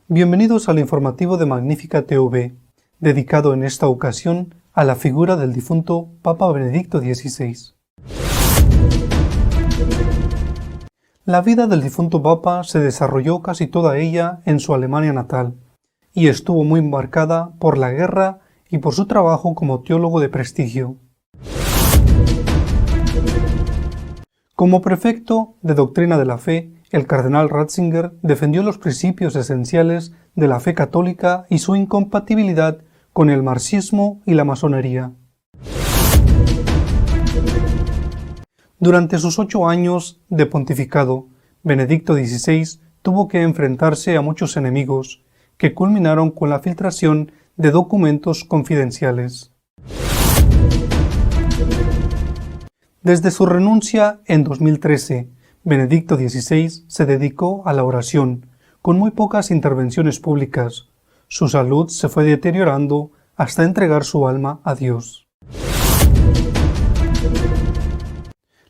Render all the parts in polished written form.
Bienvenidos al informativo de Magnífica TV, dedicado en esta ocasión a la figura del difunto Papa Benedicto XVI. La vida del difunto Papa se desarrolló casi toda ella en su Alemania natal, y estuvo muy marcada por la guerra y por su trabajo como teólogo de prestigio. Como prefecto de Doctrina de la Fe, el cardenal Ratzinger defendió los principios esenciales de la fe católica y su incompatibilidad con el marxismo y la masonería. Durante sus 8 años de pontificado, Benedicto XVI tuvo que enfrentarse a muchos enemigos, que culminaron con la filtración de documentos confidenciales. Desde su renuncia en 2013, Benedicto XVI se dedicó a la oración, con muy pocas intervenciones públicas. Su salud se fue deteriorando hasta entregar su alma a Dios.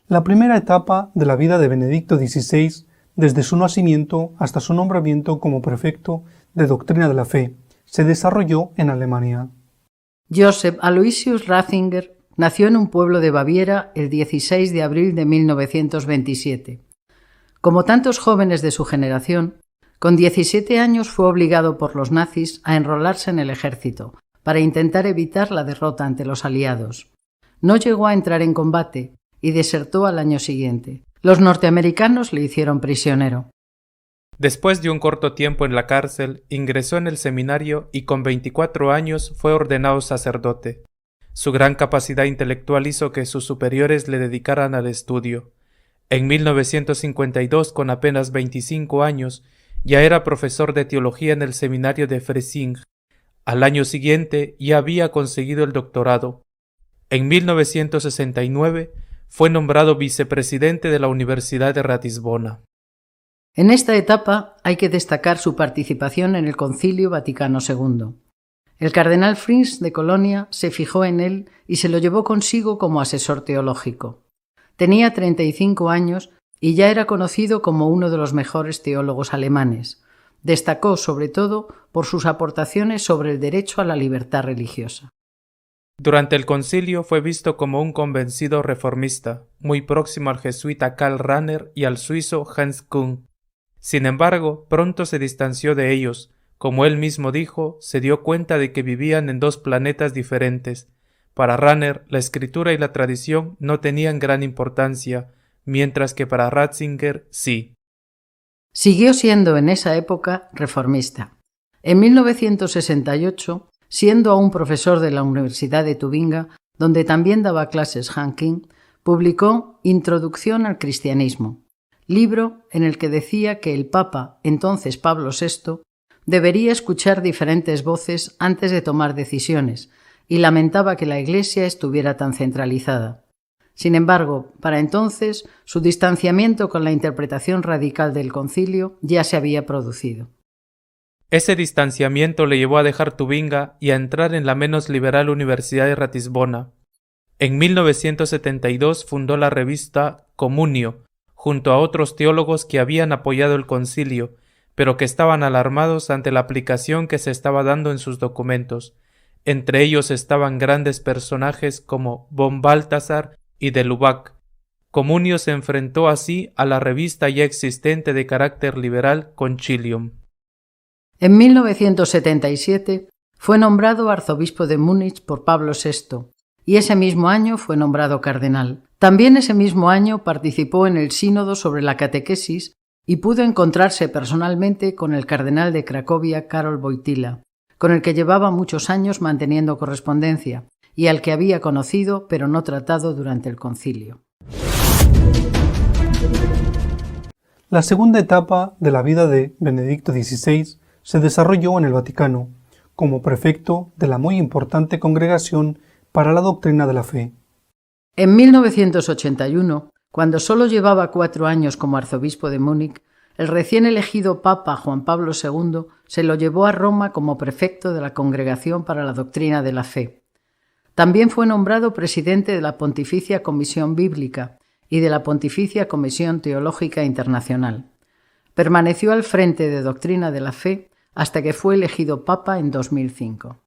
La primera etapa de la vida de Benedicto XVI, desde su nacimiento hasta su nombramiento como prefecto de Doctrina de la Fe, se desarrolló en Alemania. Joseph Aloysius Ratzinger nació en un pueblo de Baviera el 16 de abril de 1927. Como tantos jóvenes de su generación, con 17 años fue obligado por los nazis a enrolarse en el ejército para intentar evitar la derrota ante los aliados. No llegó a entrar en combate y desertó al año siguiente. Los norteamericanos le hicieron prisionero. Después de un corto tiempo en la cárcel, ingresó en el seminario y con 24 años fue ordenado sacerdote. Su gran capacidad intelectual hizo que sus superiores le dedicaran al estudio. En 1952, con apenas 25 años, ya era profesor de teología en el seminario de Freising. Al año siguiente ya había conseguido el doctorado. En 1969 fue nombrado vicepresidente de la Universidad de Ratisbona. En esta etapa hay que destacar su participación en el Concilio Vaticano II. El cardenal Frings de Colonia se fijó en él y se lo llevó consigo como asesor teológico. Tenía 35 años y ya era conocido como uno de los mejores teólogos alemanes. Destacó sobre todo por sus aportaciones sobre el derecho a la libertad religiosa. Durante el concilio fue visto como un convencido reformista, muy próximo al jesuita Karl Rahner y al suizo Hans Küng. Sin embargo, pronto se distanció de ellos. Como él mismo dijo, se dio cuenta de que vivían en dos planetas diferentes. Para Rahner, la escritura y la tradición no tenían gran importancia, mientras que para Ratzinger sí. Siguió siendo en esa época reformista. En 1968, siendo aún profesor de la Universidad de Tubinga, donde también daba clases Hanking, publicó Introducción al cristianismo, libro en el que decía que el Papa, entonces Pablo VI, debería escuchar diferentes voces antes de tomar decisiones, y lamentaba que la Iglesia estuviera tan centralizada. Sin embargo, para entonces, su distanciamiento con la interpretación radical del concilio ya se había producido. Ese distanciamiento le llevó a dejar Tubinga y a entrar en la menos liberal Universidad de Ratisbona. En 1972 fundó la revista Comunio, junto a otros teólogos que habían apoyado el concilio, pero que estaban alarmados ante la aplicación que se estaba dando en sus documentos. Entre ellos estaban grandes personajes como von Balthasar y de Lubac. Comunio se enfrentó así a la revista ya existente de carácter liberal Concilium. En 1977 fue nombrado arzobispo de Múnich por Pablo VI y ese mismo año fue nombrado cardenal. También ese mismo año participó en el sínodo sobre la catequesis y pudo encontrarse personalmente con el cardenal de Cracovia, Karol Wojtyla, con el que llevaba muchos años manteniendo correspondencia y al que había conocido pero no tratado durante el concilio. La segunda etapa de la vida de Benedicto XVI se desarrolló en el Vaticano, como prefecto de la muy importante Congregación para la Doctrina de la Fe. En 1981, cuando solo llevaba 4 años como arzobispo de Múnich, el recién elegido Papa Juan Pablo II se lo llevó a Roma como prefecto de la Congregación para la Doctrina de la Fe. También fue nombrado presidente de la Pontificia Comisión Bíblica y de la Pontificia Comisión Teológica Internacional. Permaneció al frente de Doctrina de la Fe hasta que fue elegido Papa en 2005.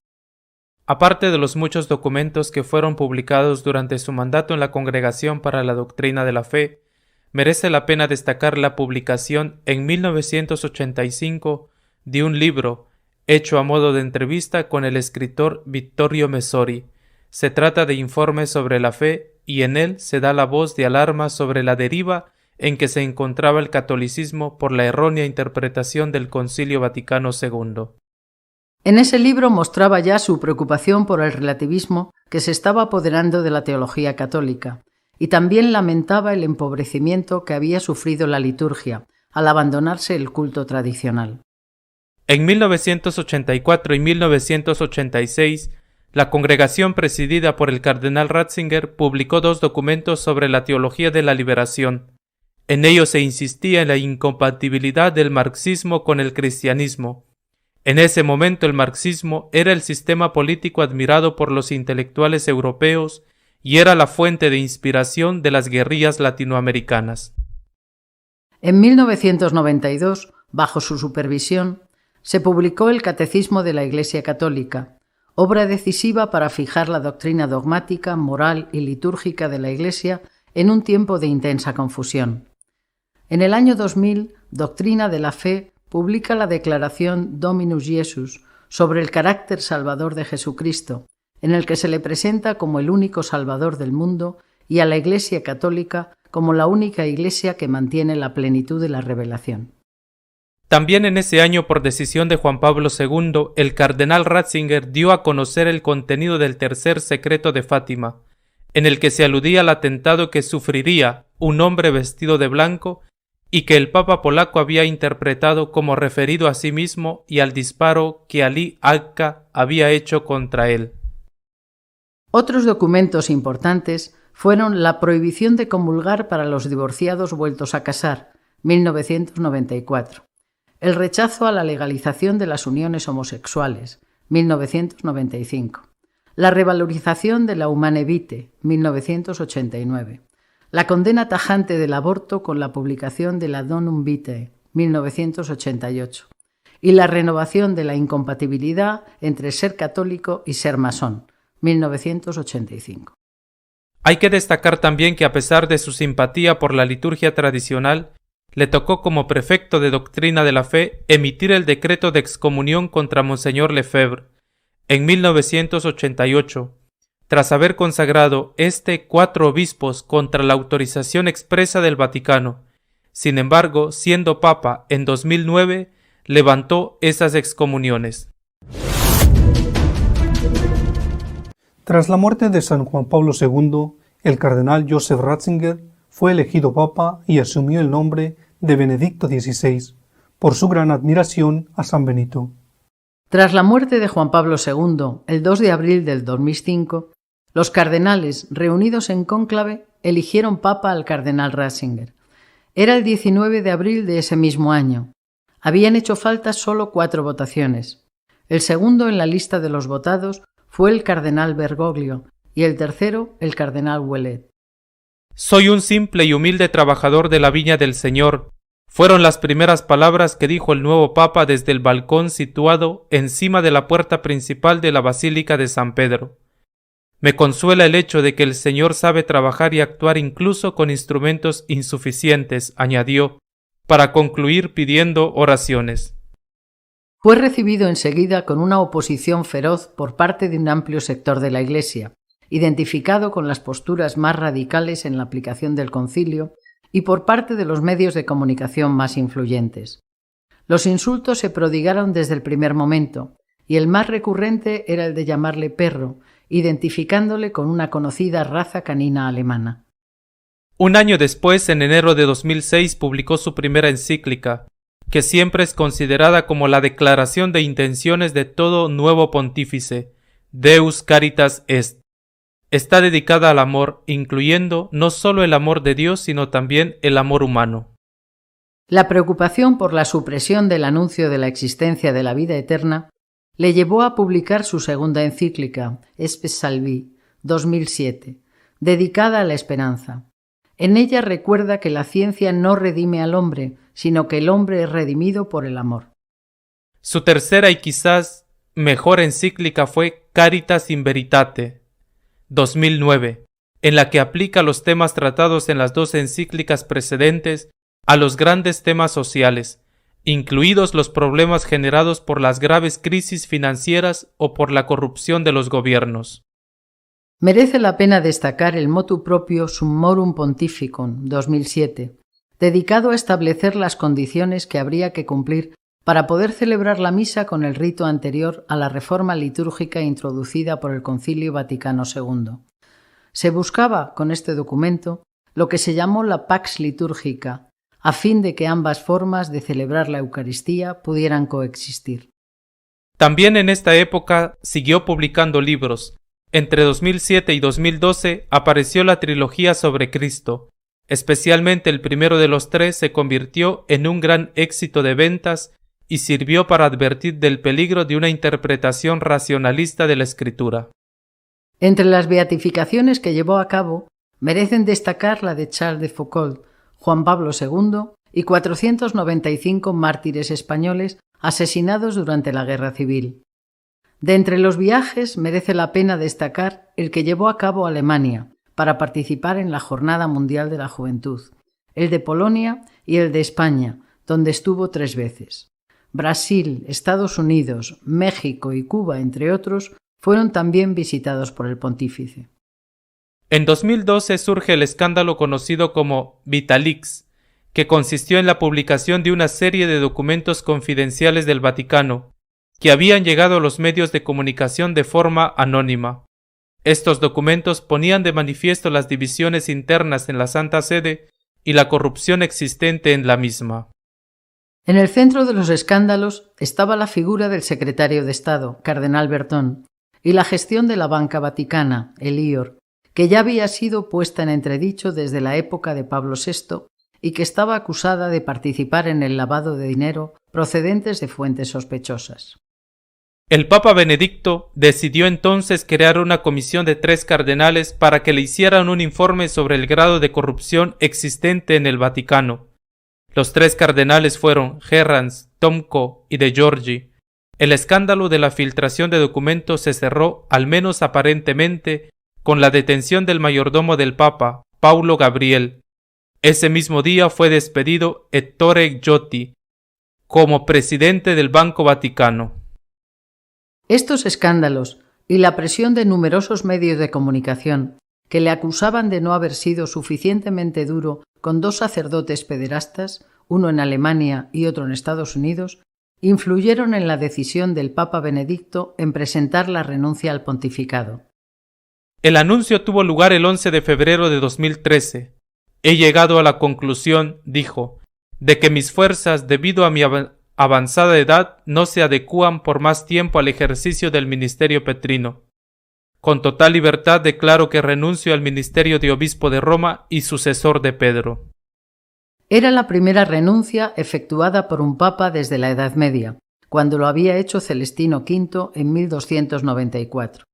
Aparte de los muchos documentos que fueron publicados durante su mandato en la Congregación para la Doctrina de la Fe, merece la pena destacar la publicación en 1985 de un libro hecho a modo de entrevista con el escritor Vittorio Messori. Se trata de informes sobre la fe y en él se da la voz de alarma sobre la deriva en que se encontraba el catolicismo por la errónea interpretación del Concilio Vaticano II. En ese libro mostraba ya su preocupación por el relativismo que se estaba apoderando de la teología católica y también lamentaba el empobrecimiento que había sufrido la liturgia al abandonarse el culto tradicional. En 1984 y 1986, la congregación presidida por el cardenal Ratzinger publicó 2 documentos sobre la teología de la liberación. En ellos se insistía en la incompatibilidad del marxismo con el cristianismo. En ese momento el marxismo era el sistema político admirado por los intelectuales europeos y era la fuente de inspiración de las guerrillas latinoamericanas. En 1992, bajo su supervisión, se publicó el Catecismo de la Iglesia Católica, obra decisiva para fijar la doctrina dogmática, moral y litúrgica de la Iglesia en un tiempo de intensa confusión. En el año 2000, Doctrina de la Fe publica la declaración Dominus Jesus sobre el carácter salvador de Jesucristo, en el que se le presenta como el único Salvador del mundo y a la Iglesia Católica como la única Iglesia que mantiene la plenitud de la revelación. También en ese año, por decisión de Juan Pablo II, el cardenal Ratzinger dio a conocer el contenido del tercer secreto de Fátima, en el que se aludía al atentado que sufriría un hombre vestido de blanco y que el Papa polaco había interpretado como referido a sí mismo y al disparo que Ali Akka había hecho contra él. Otros documentos importantes fueron la prohibición de comulgar para los divorciados vueltos a casar, 1994, el rechazo a la legalización de las uniones homosexuales, 1995, la revalorización de la Humane Vitae, 1989, la condena tajante del aborto con la publicación de la Donum Vitae, 1988, y la renovación de la incompatibilidad entre ser católico y ser masón, 1985. Hay que destacar también que a pesar de su simpatía por la liturgia tradicional, le tocó como prefecto de Doctrina de la Fe emitir el decreto de excomunión contra Monseñor Lefebvre en 1988, tras haber consagrado 4 obispos contra la autorización expresa del Vaticano. Sin embargo, siendo Papa en 2009, levantó esas excomuniones. Tras la muerte de San Juan Pablo II, el cardenal Joseph Ratzinger fue elegido Papa y asumió el nombre de Benedicto XVI, por su gran admiración a San Benito. Tras la muerte de Juan Pablo II, el 2 de abril del 2005, los cardenales, reunidos en cónclave, eligieron Papa al cardenal Ratzinger. Era el 19 de abril de ese mismo año. Habían hecho falta solo 4 votaciones. El segundo en la lista de los votados fue el cardenal Bergoglio y el tercero el cardenal Ouellet. «Soy un simple y humilde trabajador de la viña del Señor», fueron las primeras palabras que dijo el nuevo Papa desde el balcón situado encima de la puerta principal de la Basílica de San Pedro. «Me consuela el hecho de que el Señor sabe trabajar y actuar incluso con instrumentos insuficientes», añadió, para concluir pidiendo oraciones. Fue recibido enseguida con una oposición feroz por parte de un amplio sector de la Iglesia, identificado con las posturas más radicales en la aplicación del concilio y por parte de los medios de comunicación más influyentes. Los insultos se prodigaron desde el primer momento, y el más recurrente era el de llamarle perro, identificándole con una conocida raza canina alemana. Un año después, en enero de 2006, publicó su primera encíclica, que siempre es considerada como la declaración de intenciones de todo nuevo pontífice, Deus Caritas Est. Está dedicada al amor, incluyendo no solo el amor de Dios, sino también el amor humano. La preocupación por la supresión del anuncio de la existencia de la vida eterna le llevó a publicar su segunda encíclica, Spes Salvi, 2007, dedicada a la esperanza. En ella recuerda que la ciencia no redime al hombre, sino que el hombre es redimido por el amor. Su tercera y quizás mejor encíclica fue Caritas in Veritate, 2009, en la que aplica los temas tratados en las dos encíclicas precedentes a los grandes temas sociales, incluidos los problemas generados por las graves crisis financieras o por la corrupción de los gobiernos. Merece la pena destacar el motu propio Summorum Pontificum 2007, dedicado a establecer las condiciones que habría que cumplir para poder celebrar la misa con el rito anterior a la reforma litúrgica introducida por el Concilio Vaticano II. Se buscaba, con este documento, lo que se llamó la Pax Litúrgica, a fin de que ambas formas de celebrar la Eucaristía pudieran coexistir. También en esta época siguió publicando libros. Entre 2007 y 2012 apareció la trilogía sobre Cristo. Especialmente el primero de los tres se convirtió en un gran éxito de ventas y sirvió para advertir del peligro de una interpretación racionalista de la Escritura. Entre las beatificaciones que llevó a cabo, merecen destacar la de Charles de Foucauld, Juan Pablo II y 495 mártires españoles asesinados durante la Guerra Civil. De entre los viajes merece la pena destacar el que llevó a cabo Alemania para participar en la Jornada Mundial de la Juventud, el de Polonia y el de España, donde estuvo 3 veces. Brasil, Estados Unidos, México y Cuba, entre otros, fueron también visitados por el pontífice. En 2012 surge el escándalo conocido como Wikileaks, que consistió en la publicación de una serie de documentos confidenciales del Vaticano, que habían llegado a los medios de comunicación de forma anónima. Estos documentos ponían de manifiesto las divisiones internas en la Santa Sede y la corrupción existente en la misma. En el centro de los escándalos estaba la figura del secretario de Estado, cardenal Bertón, y la gestión de la Banca Vaticana, el IOR, que ya había sido puesta en entredicho desde la época de Pablo VI y que estaba acusada de participar en el lavado de dinero procedentes de fuentes sospechosas. El Papa Benedicto decidió entonces crear una comisión de 3 cardenales para que le hicieran un informe sobre el grado de corrupción existente en el Vaticano. Los 3 cardenales fueron Gerrans, Tomko y De Giorgi. El escándalo de la filtración de documentos se cerró, al menos aparentemente, con la detención del mayordomo del Papa, Paulo Gabriel. Ese mismo día fue despedido Ettore Giotti como presidente del Banco Vaticano. Estos escándalos y la presión de numerosos medios de comunicación que le acusaban de no haber sido suficientemente duro con 2 sacerdotes pederastas, uno en Alemania y otro en Estados Unidos, influyeron en la decisión del Papa Benedicto en presentar la renuncia al pontificado. El anuncio tuvo lugar el 11 de febrero de 2013. He llegado a la conclusión, dijo, de que mis fuerzas, debido a mi avanzada edad, no se adecúan por más tiempo al ejercicio del ministerio petrino. Con total libertad declaro que renuncio al ministerio de obispo de Roma y sucesor de Pedro. Era la primera renuncia efectuada por un papa desde la Edad Media, cuando lo había hecho Celestino V en 1294.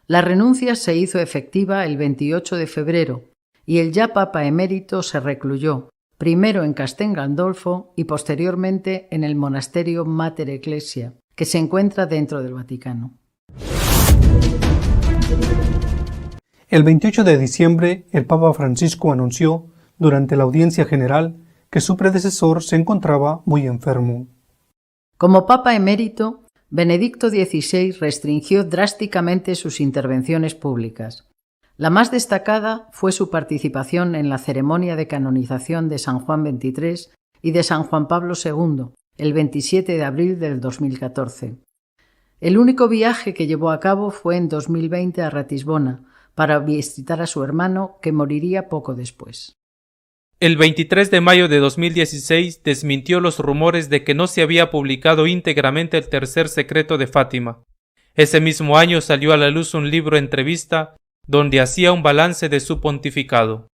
La renuncia se hizo efectiva el 28 de febrero y el ya papa emérito se recluyó, primero en Castel Gandolfo y posteriormente en el monasterio Mater Ecclesia, que se encuentra dentro del Vaticano. El 28 de diciembre, el Papa Francisco anunció, durante la audiencia general, que su predecesor se encontraba muy enfermo. Como Papa emérito, Benedicto XVI restringió drásticamente sus intervenciones públicas. La más destacada fue su participación en la ceremonia de canonización de San Juan XXIII y de San Juan Pablo II, el 27 de abril del 2014. El único viaje que llevó a cabo fue en 2020 a Ratisbona, para visitar a su hermano, que moriría poco después. El 23 de mayo de 2016 desmintió los rumores de que no se había publicado íntegramente el tercer secreto de Fátima. Ese mismo año salió a la luz un libro entrevista donde hacía un balance de su pontificado.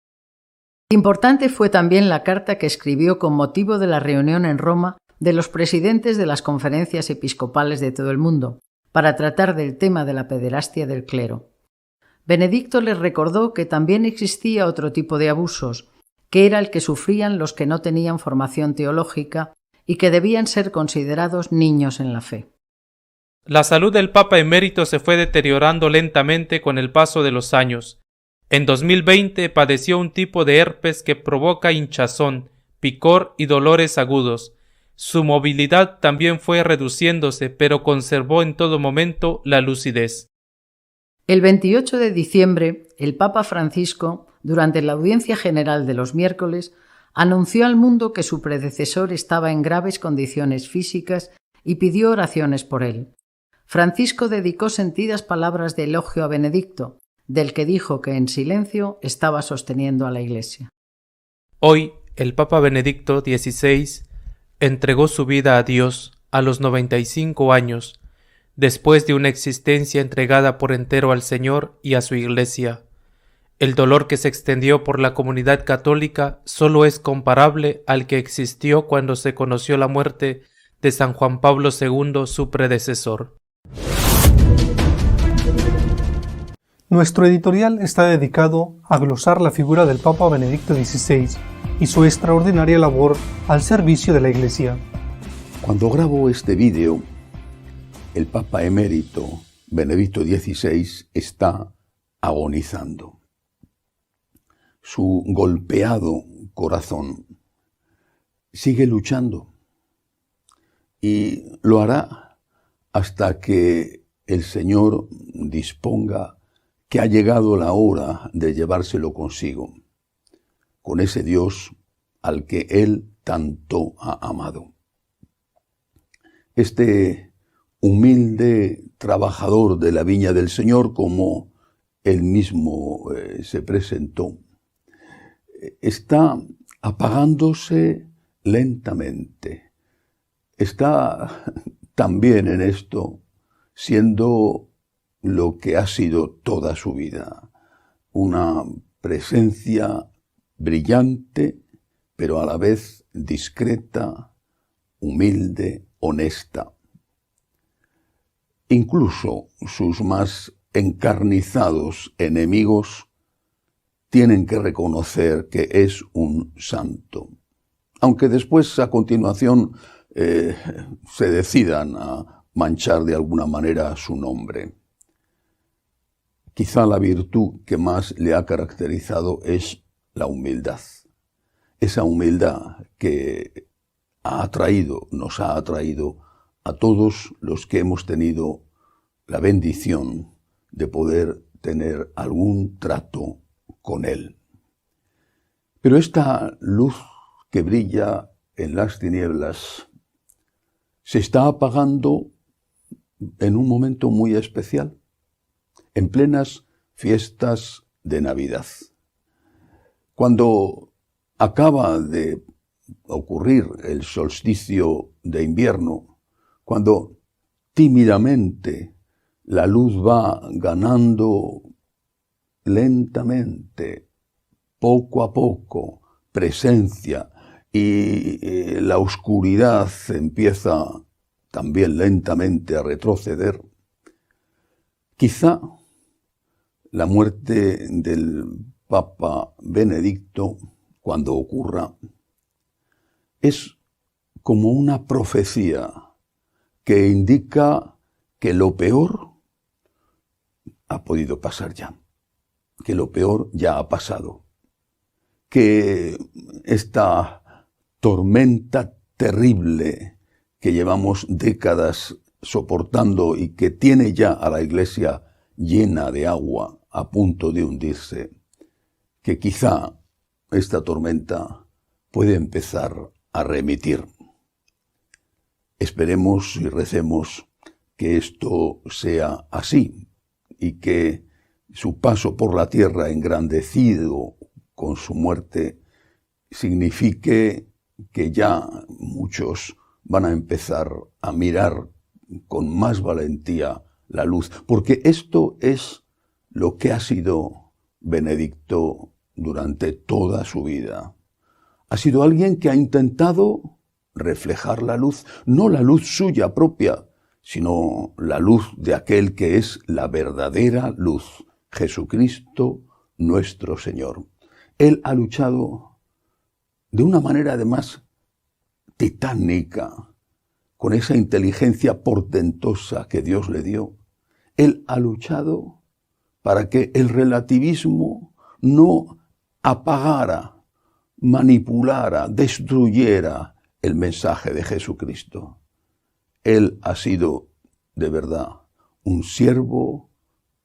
Importante fue también la carta que escribió con motivo de la reunión en Roma de los presidentes de las conferencias episcopales de todo el mundo, para tratar del tema de la pederastia del clero. Benedicto les recordó que también existía otro tipo de abusos, que era el que sufrían los que no tenían formación teológica y que debían ser considerados niños en la fe. La salud del Papa emérito se fue deteriorando lentamente con el paso de los años. En 2020 padeció un tipo de herpes que provoca hinchazón, picor y dolores agudos. Su movilidad también fue reduciéndose, pero conservó en todo momento la lucidez. El 28 de diciembre, el Papa Francisco, durante la audiencia general de los miércoles, anunció al mundo que su predecesor estaba en graves condiciones físicas y pidió oraciones por él. Francisco dedicó sentidas palabras de elogio a Benedicto, del que dijo que en silencio estaba sosteniendo a la Iglesia. Hoy, el Papa Benedicto XVI entregó su vida a Dios a los 95 años, después de una existencia entregada por entero al Señor y a su Iglesia. El dolor que se extendió por la comunidad católica solo es comparable al que existió cuando se conoció la muerte de San Juan Pablo II, su predecesor. Nuestro editorial está dedicado a glosar la figura del Papa Benedicto XVI y su extraordinaria labor al servicio de la Iglesia. Cuando grabo este vídeo, el Papa emérito Benedicto XVI está agonizando. Su golpeado corazón sigue luchando y lo hará hasta que el Señor disponga que ha llegado la hora de llevárselo consigo, con ese Dios al que Él tanto ha amado. Este humilde trabajador de la viña del Señor, como Él mismo se presentó, está apagándose lentamente. Está también en esto siendo lo que ha sido toda su vida, una presencia brillante, pero a la vez discreta, humilde, honesta. Incluso sus más encarnizados enemigos tienen que reconocer que es un santo, aunque después, a continuación, se decidan a manchar de alguna manera su nombre. Quizá la virtud que más le ha caracterizado es la humildad. Esa humildad que nos ha atraído a todos los que hemos tenido la bendición de poder tener algún trato con Él. Pero esta luz que brilla en las tinieblas se está apagando en un momento muy especial, en plenas fiestas de Navidad. Cuando acaba de ocurrir el solsticio de invierno, cuando tímidamente la luz va ganando lentamente, poco a poco, presencia, y la oscuridad empieza también lentamente a retroceder, quizá la muerte del Papa Benedicto, cuando ocurra, es como una profecía que indica que lo peor ha podido pasar ya, que lo peor ya ha pasado, que esta tormenta terrible que llevamos décadas soportando y que tiene ya a la Iglesia llena de agua a punto de hundirse, que quizá esta tormenta puede empezar a remitir. Esperemos y recemos que esto sea así y que su paso por la tierra engrandecido con su muerte signifique que ya muchos van a empezar a mirar con más valentía la luz, porque esto es lo que ha sido Benedicto durante toda su vida. Ha sido alguien que ha intentado reflejar la luz, no la luz suya propia, sino la luz de aquel que es la verdadera luz, Jesucristo nuestro Señor. Él ha luchado de una manera además titánica, con esa inteligencia portentosa que Dios le dio. Él ha luchado para que el relativismo no apagara, manipulara, destruyera el mensaje de Jesucristo. Él ha sido, de verdad, un siervo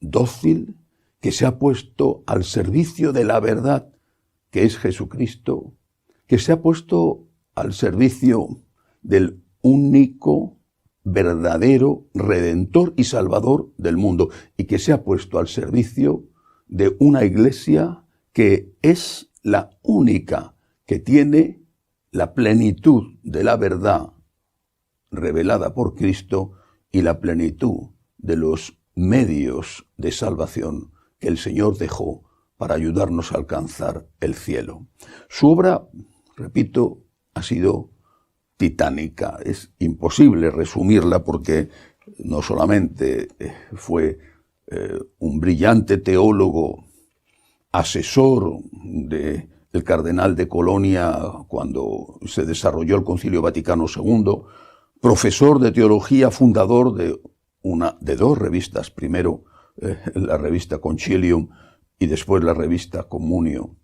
dócil que se ha puesto al servicio de la verdad, que es Jesucristo, que se ha puesto al servicio del único, verdadero Redentor y Salvador del mundo, y que se ha puesto al servicio de una iglesia que es la única que tiene la plenitud de la verdad revelada por Cristo y la plenitud de los medios de salvación que el Señor dejó para ayudarnos a alcanzar el cielo. Su obra, repito, ha sido titánica. Es imposible resumirla porque no solamente fue un brillante teólogo, asesor del cardenal de Colonia cuando se desarrolló el Concilio Vaticano II, profesor de teología, fundador de dos revistas, primero la revista Concilium y después la revista Communio.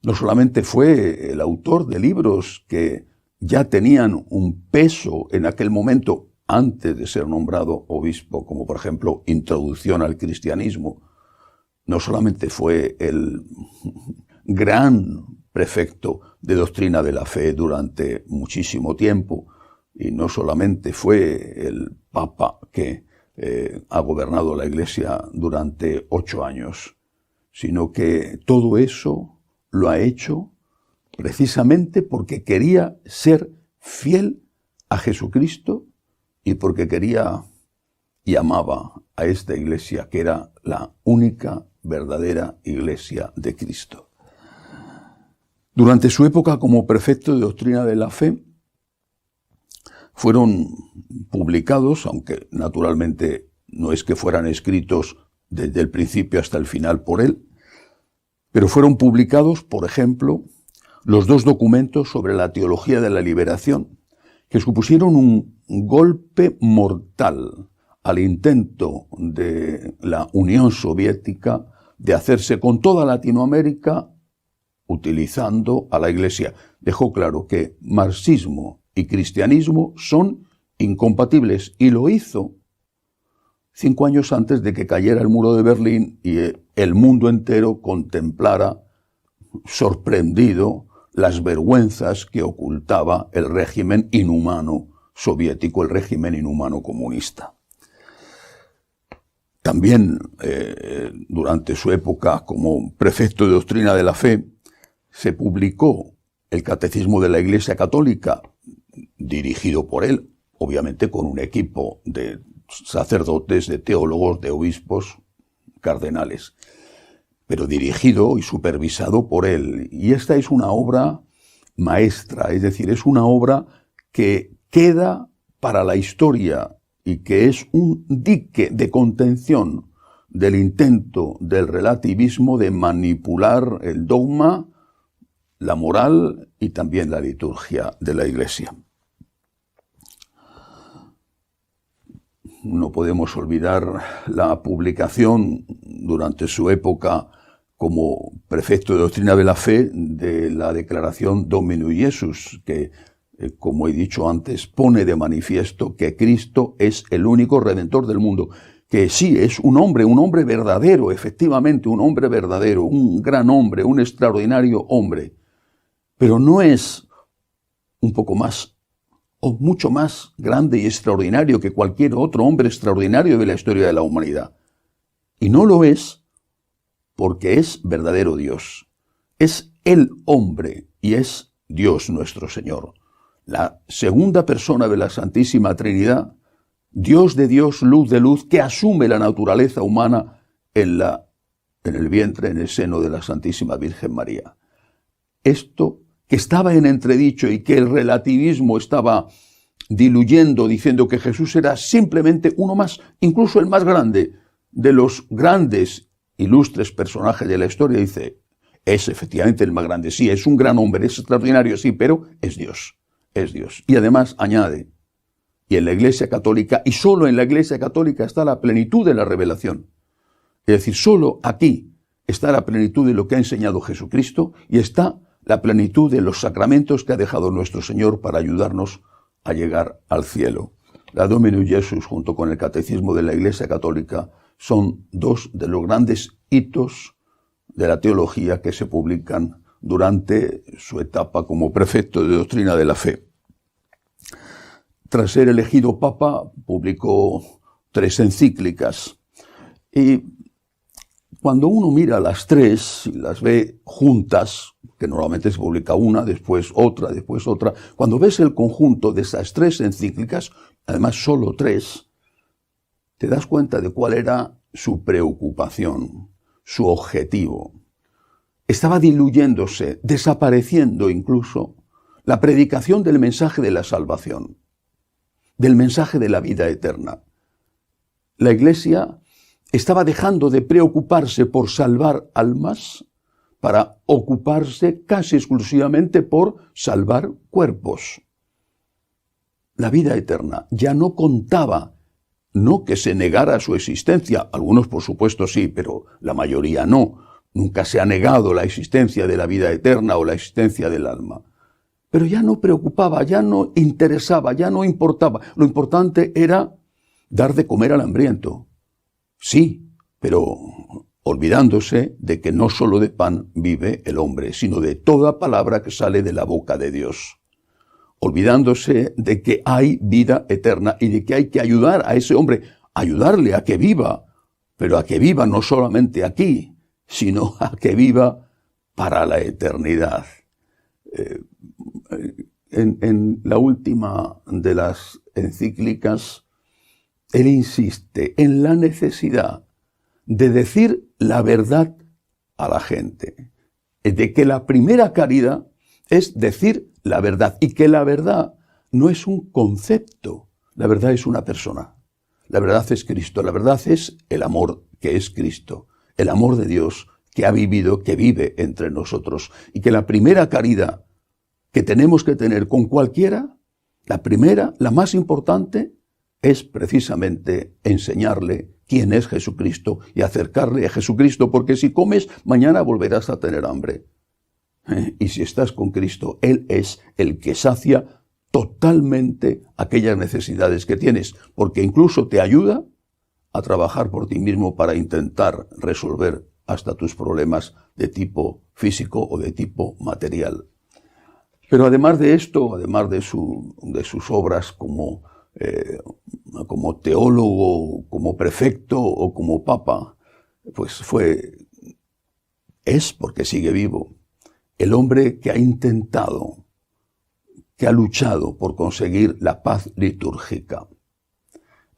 No solamente fue el autor de libros que ya tenían un peso en aquel momento antes de ser nombrado obispo, como por ejemplo Introducción al Cristianismo. No solamente fue el gran prefecto de doctrina de la fe durante muchísimo tiempo, y no solamente fue el Papa que ha gobernado la Iglesia durante 8 años, sino que todo eso lo ha hecho precisamente porque quería ser fiel a Jesucristo y porque quería y amaba a esta iglesia que era la única verdadera iglesia de Cristo. Durante su época como prefecto de doctrina de la fe, fueron publicados, aunque naturalmente no es que fueran escritos desde el principio hasta el final por él, pero fueron publicados, por ejemplo, los 2 documentos sobre la teología de la liberación, que supusieron un golpe mortal al intento de la Unión Soviética de hacerse con toda Latinoamérica utilizando a la Iglesia. Dejó claro que marxismo y cristianismo son incompatibles, y lo hizo 5 años antes de que cayera el muro de Berlín y el mundo entero contemplara, sorprendido, las vergüenzas que ocultaba el régimen inhumano soviético, el régimen inhumano comunista. También durante su época como prefecto de doctrina de la fe, se publicó el Catecismo de la Iglesia Católica, dirigido por él, obviamente con un equipo de sacerdotes, de teólogos, de obispos, cardenales, pero dirigido y supervisado por él. Y esta es una obra maestra, es decir, es una obra que queda para la historia y que es un dique de contención del intento del relativismo de manipular el dogma, la moral y también la liturgia de la Iglesia. No podemos olvidar la publicación durante su época como prefecto de doctrina de la fe de la declaración Dominus Iesus, que, como he dicho antes, pone de manifiesto que Cristo es el único Redentor del mundo, que sí, es un hombre verdadero, efectivamente, un hombre verdadero, un gran hombre, un extraordinario hombre, pero no es un poco más o mucho más grande y extraordinario que cualquier otro hombre extraordinario de la historia de la humanidad. Y no lo es porque es verdadero Dios. Es el hombre y es Dios nuestro Señor. La segunda persona de la Santísima Trinidad, Dios de Dios, luz de luz, que asume la naturaleza humana en el vientre, en el seno de la Santísima Virgen María. Esto que estaba en entredicho y que el relativismo estaba diluyendo, diciendo que Jesús era simplemente uno más, incluso el más grande de los grandes ilustres personajes de la historia, dice, es efectivamente el más grande, sí, es un gran hombre, es extraordinario, sí, pero es Dios, es Dios. Y además añade, y en la Iglesia Católica, y solo en la Iglesia Católica está la plenitud de la revelación. Es decir, solo aquí está la plenitud de lo que ha enseñado Jesucristo y está la plenitud de los sacramentos que ha dejado nuestro Señor para ayudarnos a llegar al cielo. La Dominus Jesus junto con el Catecismo de la Iglesia Católica son dos de los grandes hitos de la teología que se publican durante su etapa como prefecto de doctrina de la fe. Tras ser elegido papa, publicó 3 encíclicas. Y cuando uno mira las 3 y las ve juntas, que normalmente se publica una, después otra, cuando ves el conjunto de esas 3 encíclicas, además solo 3, te das cuenta de cuál era su preocupación, su objetivo. Estaba diluyéndose, desapareciendo incluso, la predicación del mensaje de la salvación, del mensaje de la vida eterna. La Iglesia estaba dejando de preocuparse por salvar almas para ocuparse casi exclusivamente por salvar cuerpos. La vida eterna ya no contaba, no que se negara su existencia, algunos por supuesto sí, pero la mayoría no. Nunca se ha negado la existencia de la vida eterna o la existencia del alma. Pero ya no preocupaba, ya no interesaba, ya no importaba. Lo importante era dar de comer al hambriento. Sí, pero olvidándose de que no solo de pan vive el hombre, sino de toda palabra que sale de la boca de Dios. Olvidándose de que hay vida eterna y de que hay que ayudar a ese hombre, ayudarle a que viva, pero a que viva no solamente aquí, sino a que viva para la eternidad. En la última de las encíclicas, él insiste en la necesidad de decir la verdad a la gente, de que la primera caridad es decir la verdad y que la verdad no es un concepto, la verdad es una persona, la verdad es Cristo, la verdad es el amor que es Cristo, el amor de Dios que ha vivido, que vive entre nosotros y que la primera caridad que tenemos que tener con cualquiera, la primera, la más importante, es precisamente enseñarle quién es Jesucristo y acercarle a Jesucristo, porque si comes, mañana volverás a tener hambre. Y si estás con Cristo, Él es el que sacia totalmente aquellas necesidades que tienes, porque incluso te ayuda a trabajar por ti mismo para intentar resolver hasta tus problemas de tipo físico o de tipo material. Pero además de esto, además de sus obras como teólogo, como prefecto o como papa, pues es porque sigue vivo, el hombre que ha intentado, que ha luchado por conseguir la paz litúrgica.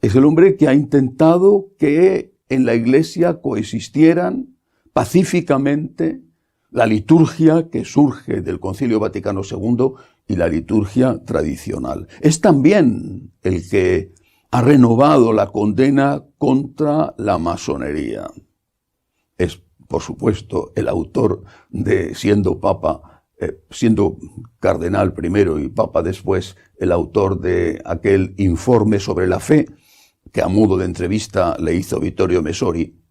Es el hombre que ha intentado que en la Iglesia coexistieran pacíficamente la liturgia que surge del Concilio Vaticano II y la liturgia tradicional. Es también el que ha renovado la condena contra la masonería. Es, por supuesto, el autor de, siendo papa, siendo cardenal primero y papa después, el autor de aquel informe sobre la fe que a modo de entrevista le hizo Vittorio Messori,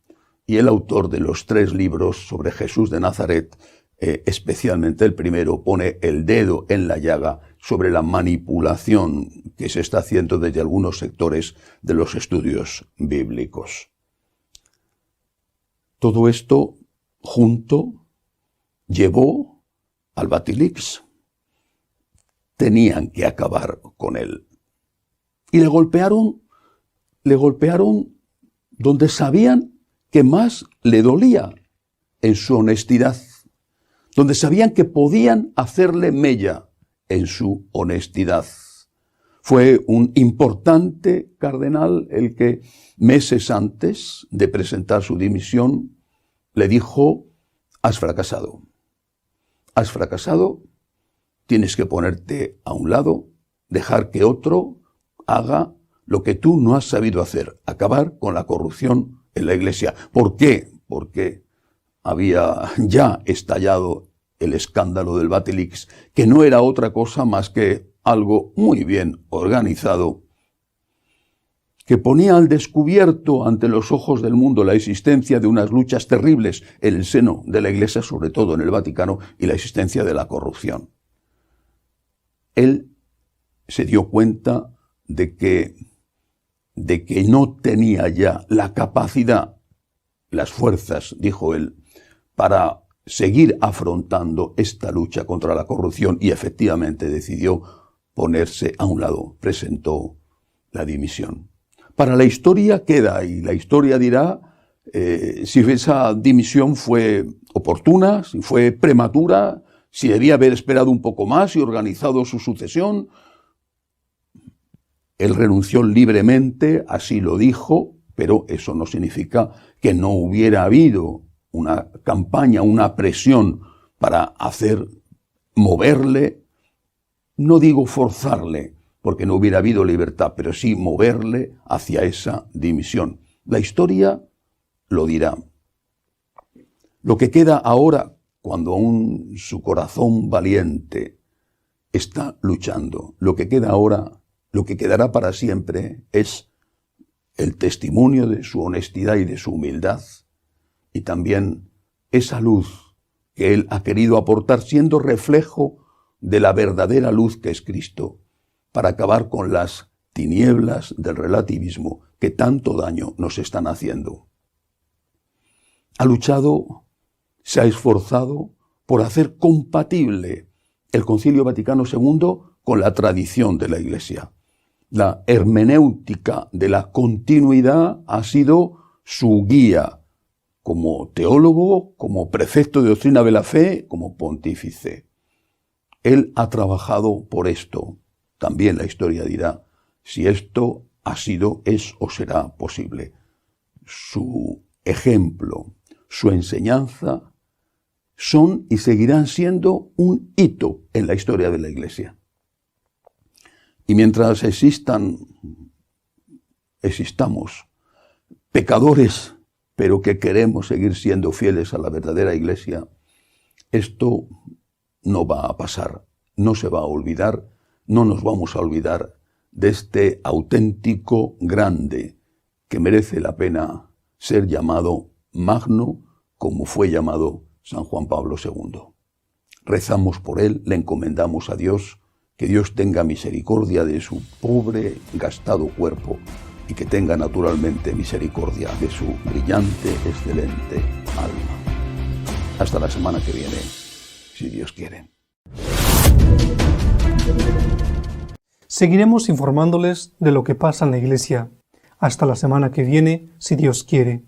y el autor de los 3 libros sobre Jesús de Nazaret, especialmente el primero, pone el dedo en la llaga sobre la manipulación que se está haciendo desde algunos sectores de los estudios bíblicos. Todo esto junto llevó al Batilix. Tenían que acabar con él. Y le golpearon donde sabían que más le dolía, en su honestidad, donde sabían que podían hacerle mella en su honestidad. Fue un importante cardenal el que, meses antes de presentar su dimisión, le dijo: has fracasado, tienes que ponerte a un lado, dejar que otro haga lo que tú no has sabido hacer, acabar con la corrupción en la Iglesia. ¿Por qué? porque había ya estallado el escándalo del Batilix, que no era otra cosa más que algo muy bien organizado, que ponía al descubierto ante los ojos del mundo la existencia de unas luchas terribles en el seno de la Iglesia, sobre todo en el Vaticano, y la existencia de la corrupción. Él se dio cuenta de que no tenía ya la capacidad, las fuerzas, dijo él, para seguir afrontando esta lucha contra la corrupción, y efectivamente decidió ponerse a un lado, presentó la dimisión. Para la historia queda, y la historia dirá si esa dimisión fue oportuna, si fue prematura, si debía haber esperado un poco más y organizado su sucesión. Él renunció libremente, así lo dijo, pero eso no significa que no hubiera habido una campaña, una presión para moverle, no digo forzarle, porque no hubiera habido libertad, pero sí moverle hacia esa dimisión. La historia lo dirá. Lo que queda ahora, cuando aún su corazón valiente está luchando, lo que queda ahora, lo que quedará para siempre, es el testimonio de su honestidad y de su humildad, y también esa luz que él ha querido aportar, siendo reflejo de la verdadera luz que es Cristo, para acabar con las tinieblas del relativismo que tanto daño nos están haciendo. Ha luchado, se ha esforzado por hacer compatible el Concilio Vaticano II con la tradición de la Iglesia. La hermenéutica de la continuidad ha sido su guía como teólogo, como prefecto de doctrina de la fe, como pontífice. Él ha trabajado por esto. También la historia dirá si esto ha sido, es o será posible. Su ejemplo, su enseñanza son y seguirán siendo un hito en la historia de la Iglesia. Y mientras existamos pecadores, pero que queremos seguir siendo fieles a la verdadera Iglesia, esto no va a pasar, no se va a olvidar. No nos vamos a olvidar de este auténtico grande que merece la pena ser llamado magno, como fue llamado San Juan Pablo II. Rezamos por él, le encomendamos a Dios, que Dios tenga misericordia de su pobre, gastado cuerpo y que tenga naturalmente misericordia de su brillante, excelente alma. Hasta la semana que viene, si Dios quiere. Seguiremos informándoles de lo que pasa en la Iglesia. Hasta la semana que viene, si Dios quiere.